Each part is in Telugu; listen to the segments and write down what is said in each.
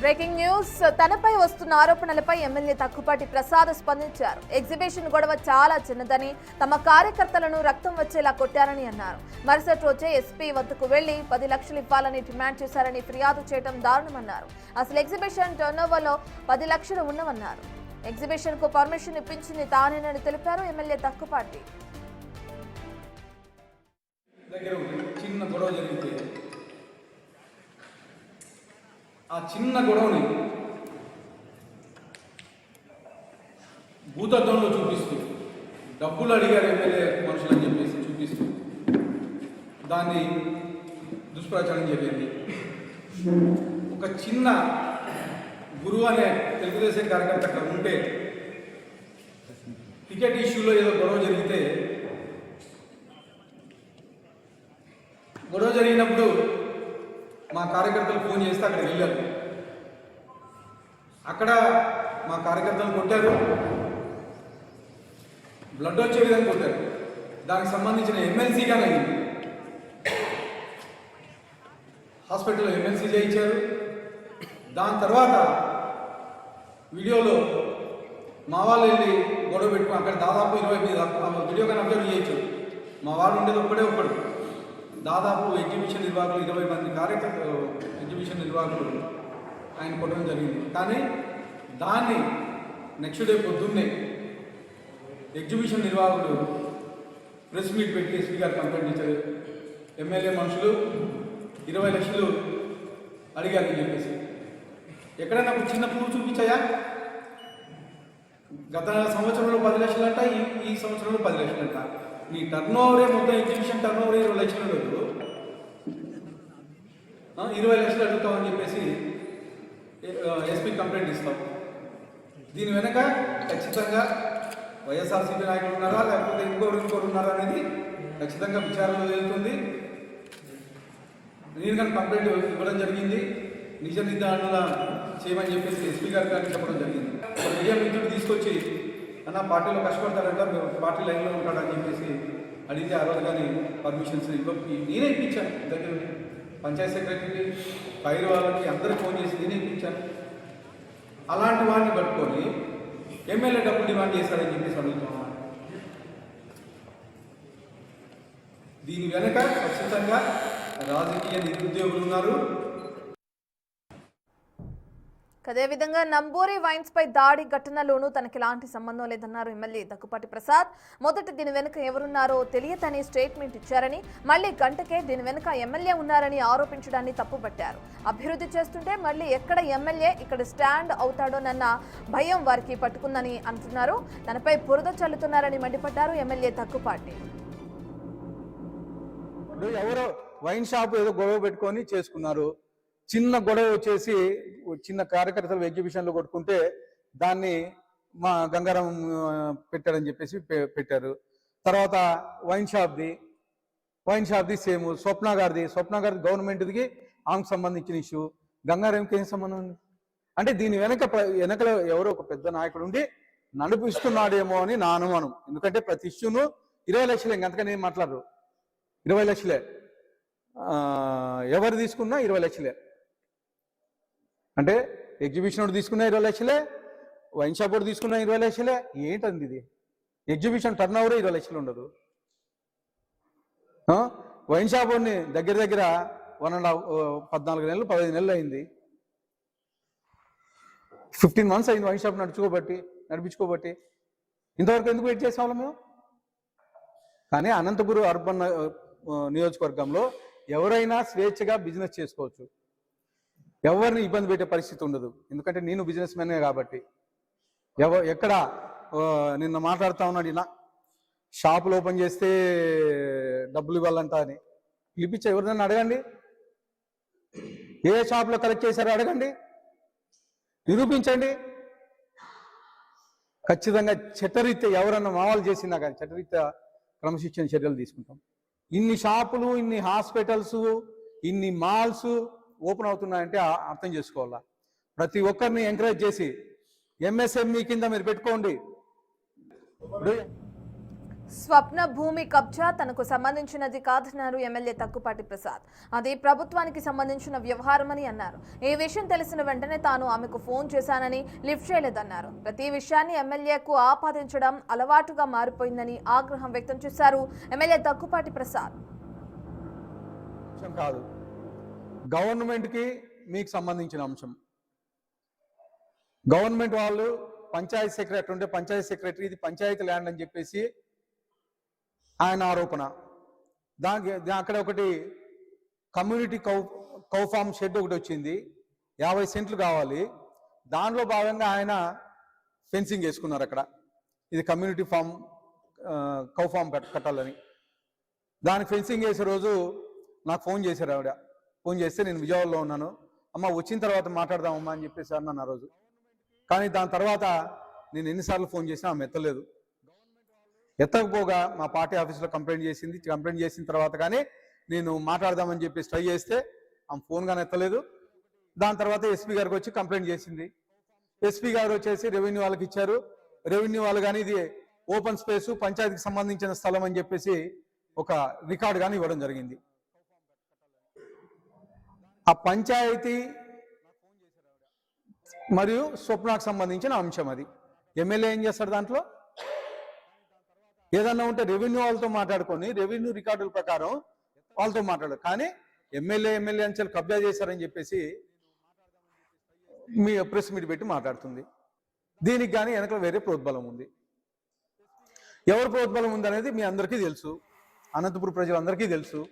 బ్రేకింగ్ న్యూస్ తనపై వస్తున్న ఆరోపణలపై ఎమ్మెల్యే తక్కుపాటి ప్రసాద్ స్పందించారు. ఎగ్జిబిషన్ గొడవ చాలా చిన్నదని, తమ కార్యకర్తలను రక్తం వచ్చేలా కొట్టారని అన్నారు. మరుసటి రోజే ఎస్పీ వద్దకు వెళ్లి 10 లక్షలు ఇవ్వాలని డిమాండ్ చేశారని ఫిర్యాదు చేయడం దారుణమన్నారు. అసలు ఎగ్జిబిషన్ టర్నోవర్లో 10 లక్షలు ఉన్నవన్నారు. ఎగ్జిబిషన్ కు పర్మిషన్ ఇప్పించింది తానేనని తెలిపారు ఎమ్మెల్యే తక్కుపాటి. చిన్న గొడవ జరిగితే ఆ చిన్న గొడవని భూతత్వంలో చూపిస్తూ డబ్బులు అడిగారు ఎమ్మెల్యే మనుషులు అని చెప్పేసి చూపిస్తూ దాన్ని దుష్ప్రచారం జరిగింది. ఒక చిన్న గురువు అనే తెలుగుదేశం కార్యకర్త అక్కడ ఉంటే టికెట్ ఇష్యూలో ఏదో గొడవ జరిగినప్పుడు మా కార్యకర్తలు ఫోన్ చేస్తే అక్కడ వెళ్ళారు. అక్కడ మా కార్యకర్తలు కొట్టారు, బ్లడ్ వచ్చే విధంగా కొట్టారు. దానికి సంబంధించిన ఎమ్మెల్సీగానే అయింది. హాస్పిటల్లో ఎమ్మెల్సీ చేయించారు. దాని తర్వాత వీడియోలో మా వాళ్ళు వెళ్ళి గొడవ పెట్టుకుని అక్కడ దాదాపు 20 వీడియో కానీ అబ్జర్వ్ చేయొచ్చు. మా వాడు ఉండేది ఒక్కడు. దాదాపు ఎగ్జిబిషన్ నిర్వాహకులు 20 మంది కార్యకర్తలు ఎగ్జిబిషన్ నిర్వాహకులు ఆయన కొట్టడం జరిగింది. కానీ దాన్ని నెక్స్ట్ డే పొద్దున్నే ఎగ్జిబిషన్ నిర్వాహకులు ప్రెస్ మీట్ పెట్టి ఎస్పీ గారు కంప్లైంట్ ఇచ్చారు. ఎమ్మెల్యే మనుషులు 20 లక్షలు అడిగారని చెప్పేసి. ఎక్కడైనా ఒక చిన్న ప్రూఫ్ చూపించాయా? గత సంవత్సరంలో 10 లక్షలు అంట, ఈ సంవత్సరంలో 10 లక్షలు అంట. నీ టర్న్ ఓవరే మొత్తం ఎగ్జిబిషన్ టర్న్ ఓవరే 20 లక్షలు లేదు, 20 లక్షలు అడుగుతామని చెప్పేసి ఎస్పీ కంప్లైంట్ ఇస్తాం. దీని వెనక ఖచ్చితంగా వైఎస్ఆర్సీపీ నాయకులు ఉన్నారా లేకపోతే ఇంకోరు ఉన్నారా అనేది ఖచ్చితంగా విచారణలో వెళ్తుంది. నేను కానీ కంప్లైంట్ ఇవ్వడం జరిగింది. నిజ నిర్ధారణ చేయమని చెప్పేసి ఎస్పీ గారికి చెప్పడం జరిగింది. మీడియా మిత్రుడు తీసుకొచ్చి అన్న పార్టీలో కష్టపడతాడంట, పార్టీ లైన్లో ఉంటాడని చెప్పేసి అడిగితే ఆ రోజు కానీ పర్మిషన్స్ నేనే ఇప్పించాను. దగ్గర పంచాయతీ సెక్రటరీకి, ఫైర్ వాళ్ళకి అందరికి ఫోన్ చేసి నేనే ఇప్పించాను. అలాంటి వాడిని పట్టుకొని ఎమ్మెల్యే డబ్బులు డిమాండ్ చేశాడని చెప్పేసి అడుగుతున్నాను. దీని వెనక ఖచ్చితంగా రాజకీయ నిరుద్యోగులు ఉన్నారు. అదేవిధంగా నంబూరి వైన్స్ పై దాడి ఘటనలోనూ తనకి ఎలాంటి సంబంధం లేదన్నారు ఎమ్మెల్యే తక్కుపాటి ప్రసాద్. మొదట దీని వెనుక ఎవరున్నారో తెలియదని స్టేట్మెంట్ ఇచ్చారని, మళ్లీ గంటకే దీని వెనుక ఎమ్మెల్యే ఉన్నారని ఆరోపించడాన్ని తప్పుపట్టారు. అభివృద్ధి చేస్తుంటే మళ్లీ ఎక్కడ ఎమ్మెల్యే ఇక్కడ స్టాండ్ అవుతాడోనన్న భయం వారికి పట్టుకుందని అంటున్నారు. తనపై బురద చల్లుతున్నారని మండిపడ్డారు ఎమ్మెల్యే తక్కుపాటి. ఎవరో వైన్ షాప్ ఏదో గొడవ పెట్టుకొని చేసుకున్నారు. చిన్న గొడవ వచ్చేసి చిన్న కార్యకర్తలు ఎగ్జిబిషన్లో కొట్టుకుంటే దాన్ని మా గంగారం పెట్టాడని చెప్పేసి పెట్టారు. తర్వాత వైన్ షాప్ది సేమ్ స్వప్న గారిది గవర్నమెంట్కి ఆమెకు సంబంధించిన ఇష్యూ. గంగారంకి ఏం సంబంధం ఉంది అంటే దీని వెనకలో ఎవరో ఒక పెద్ద నాయకుడు ఉండి నడిపిస్తున్నాడేమో అని నా అనుమానం. ఎందుకంటే ప్రతి ఇష్యూను 20 లక్షలే, ఇంకంతకని ఏం మాట్లాడరు. 20 లక్షలే ఎవరు తీసుకున్నా 20 లక్షలే. అంటే ఎగ్జిబిషన్ తీసుకున్న 20 లక్షలే, వైన్ షాప్ కూడా తీసుకున్న 20 లక్షలే. ఏంటంది ఇది? ఎగ్జిబిషన్ టర్న్ ఓవరే 20 లక్షలు ఉండదు. వైన్ షాప్ దగ్గర 14 నెలలు 15 నెలలు అయింది. 15 మంత్స్ అయింది వైన్ షాప్ నడిపించుకోబట్టి. ఇంతవరకు ఎందుకు వెయిట్ చేసాము మేము? కానీ అనంతపురం అర్బన్ నియోజకవర్గంలో ఎవరైనా స్వేచ్ఛగా బిజినెస్ చేసుకోవచ్చు, ఎవరిని ఇబ్బంది పెట్టే పరిస్థితి ఉండదు. ఎందుకంటే నేను బిజినెస్ మ్యానే కాబట్టి. ఎక్కడ నిన్న మాట్లాడుతూ ఉన్నాడు ఇలా షాపులు ఓపెన్ చేస్తే డబ్బులు ఇవ్వాలంట అని. పిలిపించా, ఎవరినైనా అడగండి, ఏ షాప్లో కలెక్ట్ చేశారో అడగండి, నిరూపించండి. ఖచ్చితంగా చట్టరీత్యా ఎవరన్నా మావాళ్ళు చేసినా కానీ చట్టరీత్యా క్రమశిక్షణ చర్యలు తీసుకుంటాం. ఇన్ని షాపులు, ఇన్ని హాస్పిటల్స్, ఇన్ని మాల్స్ ఓపెన్ అవుతున్నాయంటే అర్థం చేసుకోవాలా. ప్రతి ఒక్కరిని ఎంకరేజ్ చేసి MSME కింద మీరు పెట్టుకోండి. స్వప్న భూమి కబ్జా తనకు సంబంధించినది కాదన్నారు ఎమ్మెల్యే తక్కుపాటి ప్రసాద్. అది ప్రభుత్వానికి సంబంధించిన వ్యవహారమని అన్నారు. ఈ విషయం తెలిసిన వెంటనే తాను ఆమెకు ఫోన్ చేశానని లిఫ్ట్ చేయలేదన్నారు. ప్రతి విషయాన్ని ఎమ్మెల్యేకు ఆపాదించడం అలవాటుగా మారిపోయిందని ఆగ్రహం వ్యక్తం చేశారు ఎమ్మెల్యే తక్కుపాటి ప్రసాద్. కాదు, గవర్నమెంట్కి మీకు సంబంధించిన అంశం. గవర్నమెంట్ వాళ్ళు పంచాయతీ సెక్రటరీ ఉంటే పంచాయతీ సెక్రటరీ ఇది పంచాయతీ ల్యాండ్ అని చెప్పేసి ఆయన ఆరోపణ. అక్కడ ఒకటి కమ్యూనిటీ కౌ ఫామ్ షెడ్ ఒకటి వచ్చింది, 50 సెంట్లు కావాలి. దానిలో భాగంగా ఆయన ఫెన్సింగ్ వేసుకున్నారు. అక్కడ ఇది కమ్యూనిటీ ఫామ్ కౌ ఫామ్ కట్టాలని దానికి ఫెన్సింగ్ వేసే రోజు నాకు ఫోన్ చేశారు. ఆవిడ ఫోన్ చేస్తే నేను విజయవాడలో ఉన్నాను, అమ్మ వచ్చిన తర్వాత మాట్లాడదామమ్మా అని చెప్పేసి అన్నాను ఆ రోజు. కానీ దాని తర్వాత నేను ఎన్నిసార్లు ఫోన్ చేసినా ఆమె ఎత్తలేదు. ఎత్తకపోగా మా పార్టీ ఆఫీస్లో కంప్లైంట్ చేసింది. కంప్లైంట్ చేసిన తర్వాత కానీ నేను మాట్లాడదామని చెప్పేసి ట్రై చేస్తే ఆమె ఫోన్ కానీ ఎత్తలేదు. దాని తర్వాత ఎస్పీ గారికి వచ్చి కంప్లైంట్ చేసింది. ఎస్పీ గారు వచ్చేసి రెవెన్యూ వాళ్ళకి ఇచ్చారు. రెవెన్యూ వాళ్ళు కానీ ఇది ఓపెన్ స్పేస్ పంచాయతీకి సంబంధించిన స్థలం అని చెప్పేసి ఒక రికార్డు కానీ ఇవ్వడం జరిగింది. ఆ పంచాయతీ మరియు స్వప్నకు సంబంధించిన అంశం అది. ఎమ్మెల్యే ఏం చేస్తాడు దాంట్లో? ఏదన్నా ఉంటే రెవెన్యూ వాళ్ళతో మాట్లాడుకొని రెవెన్యూ రికార్డుల ప్రకారం వాళ్ళతో మాట్లాడారు. కానీ ఎమ్మెల్యే అంచెలు కబ్జా చేశారని చెప్పేసి మీ ప్రెస్ మీట్ పెట్టి మాట్లాడుతుంది. దీనికి కానీ వెనక వేరే ప్రోద్బలం ఉంది. ఎవరు ప్రోద్బలం ఉంది అనేది మీ అందరికీ తెలుసు, అనంతపురం ప్రజలందరికీ తెలుసు.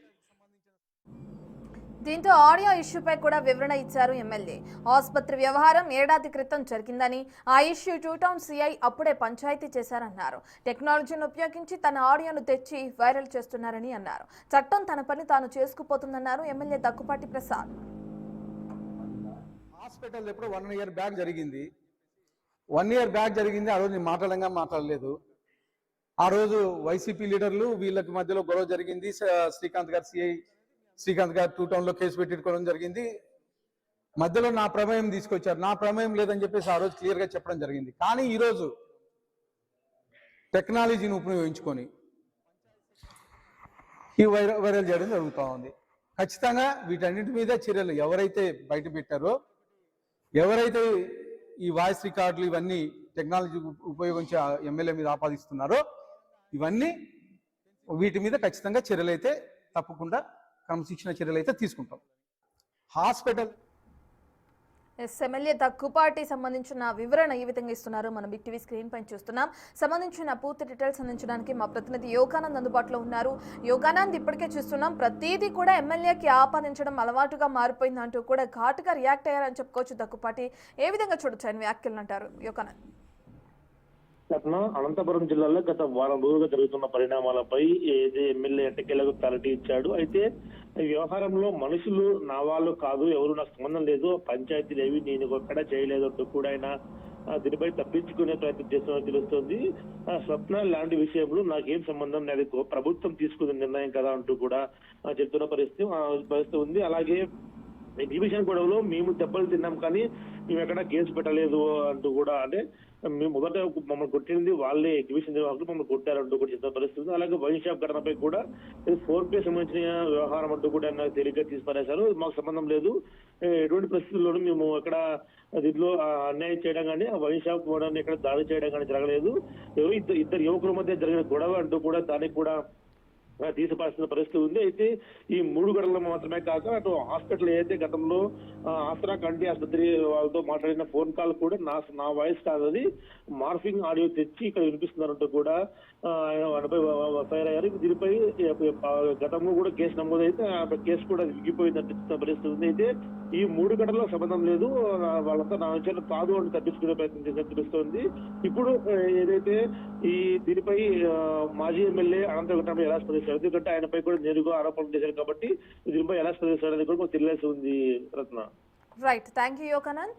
దీంతో ఆడియో ఇష్యూపై కూడా వివరణ ఇచ్చారు ఎమ్మెల్యే. ఆసుపత్రి వ్యవహారం ఏడాది క్రితం జరిగిందని, ఆ ఇష్యూ 2 టౌన్ సిఐ అప్పుడే పంచాయతీ చేశారన్నారు. టెక్నాలజీని ఉపయోగించి తన ఆడియోను తెచ్చి వైరల్ చేస్తున్నారని అన్నారు. చట్టం తన పని తాను చేసుకుపోతుందన్నారు ఎమ్మెల్యే తక్కుపాటి ప్రసాద్. హాస్పిటల్ ఎప్పుడు 1 ఇయర్ బ్యాక్ జరిగింది. 1 ఇయర్ బ్యాక్ జరిగింది. ఆ రోజు నేను మాట్లాడలేదు. ఆ రోజు వైసీపీ లీడర్లు వీళ్ళకి మధ్యలో గొడవ జరిగింది. శ్రీకాంత్ గారు సిఐ శ్రీకాంత్ గారు 2 టౌన్లో కేసు పెట్టుకోవడం జరిగింది. మధ్యలో నా ప్రమేయం తీసుకొచ్చారు. నా ప్రమేయం లేదని చెప్పేసి ఆ రోజు క్లియర్గా చెప్పడం జరిగింది. కానీ ఈరోజు టెక్నాలజీని ఉపయోగించుకొని ఈ వైరల్ చేయడం జరుగుతూ ఉంది. ఖచ్చితంగా వీటన్నిటి మీద చర్యలు ఎవరైతే బయట పెట్టారో, ఎవరైతే ఈ వాయిస్ రికార్డులు ఇవన్నీ టెక్నాలజీ ఉపయోగించి ఎమ్మెల్యే మీద ఆపాదిస్తున్నారో ఇవన్నీ వీటి మీద ఖచ్చితంగా చర్యలు అయితే తప్పకుండా క్రమశిక్షణ చర్యలు అయితే తీసుకుంటాం. హాస్పిటల్ ఎమ్మెల్యే తక్కుపాటి సంబంధించిన వివరణ ఈ విధంగా ఇస్తున్నారు. మనం బిగ్ టీవీ స్క్రీన్ పైన చూస్తున్నాం. సంబంధించిన పూర్తి డీటెయిల్స్ అందించడానికి మా ప్రతినిధి యోగానంద్ అందుబాటులో ఉన్నారు. యోగానంద్, ఇప్పటికే చూస్తున్నాం ప్రతిదీ కూడా ఎమ్మెల్యేకి ఆపాదించడం అలవాటుగా మారిపోయిందంటూ కూడా ఘాటుగా రియాక్ట్ అయ్యారని చెప్పుకోవచ్చు తక్కుపాటి. ఏ విధంగా చూడొచ్చు ఆయన వ్యాఖ్యలు అంటారు యోగానంద్? అనంతపురం జిల్లాలో గత వారం రోజులుగా జరుగుతున్న పరిణామాలపై ఏది ఎమ్మెల్యే ఎట్టకేలకు క్లారిటీ ఇచ్చాడు. అయితే ఈ వ్యవహారంలో మనుషులు నా వాళ్ళు కాదు, ఎవరు నాకు సంబంధం లేదు, పంచాయతీలు ఏవి నేను ఎక్కడా చేయలేదు అంటూ కూడా ఆయన దీనిపై తప్పించుకునే ప్రయత్నం చేస్తున్నట్టు తెలుస్తోంది. స్వప్న లాంటి విషయంలో నాకేం సంబంధం లేదు, ప్రభుత్వం తీసుకున్న నిర్ణయం కదా అంటూ కూడా చెప్తున్న పరిస్థితి ఉంది. అలాగే డివిజన్ గొడవలో మేము దెబ్బలు తిన్నాం కానీ మేము ఎక్కడ కేసు పెట్టలేదు అంటూ కూడా, అంటే మేము మొదట మమ్మల్ని కొట్టింది వాళ్ళే, ఎగ్జిబిషన్ నిర్వాహకులు మమ్మల్ని కొట్టారంటూ కూడా చెప్తున్న పరిస్థితి. అలాగే వైన్ షాప్ ఘటనపై కూడా 4P సంబంధించిన వ్యవహారం అంటూ కూడా తేలిగ్గా తీసిపారేశారు. మాకు సంబంధం లేదు, ఎటువంటి పరిస్థితుల్లోనూ మేము ఎక్కడ దీంట్లో అన్యాయం చేయడం కానీ ఆ వైన్ షాప్ ఎక్కడ దాడి చేయడం కానీ జరగలేదు. ఇద్దరు యువకుల మధ్య జరిగిన గొడవ అంటూ కూడా దానికి కూడా తీసిపాల్సిన పరిస్థితి ఉంది. అయితే ఈ 3 గంటలు మాత్రమే కాక అటు హాస్పిటల్ ఏదైతే గతంలో ఆసరా కంటి ఆసుపత్రి వాళ్ళతో మాట్లాడిన ఫోన్ కాల్ కూడా నా వాయిస్ కాదని మార్ఫింగ్ ఆడియో తెచ్చి ఇక్కడ వినిపిస్తున్నారంటూ కూడా ఫైర్ అయ్యారు. దీనిపై గతంలో కూడా కేసు నమోదైతే ఆ కేసు కూడా విగిపోయిందంటే పరిస్థితి ఉంది. అయితే ఈ 3 గంటల్లో సంబంధం లేదు, వాళ్ళంతా నా విషయాలు కాదు అని తప్పించుకునే ప్రయత్నం చేసినట్టు తెలుస్తోంది. ఇప్పుడు ఏదైతే ఈ దీనిపై మాజీ ఎమ్మెల్యే అనంతపురం ఎలా స్పందిస్తారు, ఎందుకంటే ఆయనపై కూడా నేరుగా ఆరోపణలు చేశారు కాబట్టి దీనిపై ఎలా స్పందిస్తారు అనేది కూడా తెలియాల్సి ఉంది. రత్న, రైట్, థ్యాంక్ యూ యోగానంద్.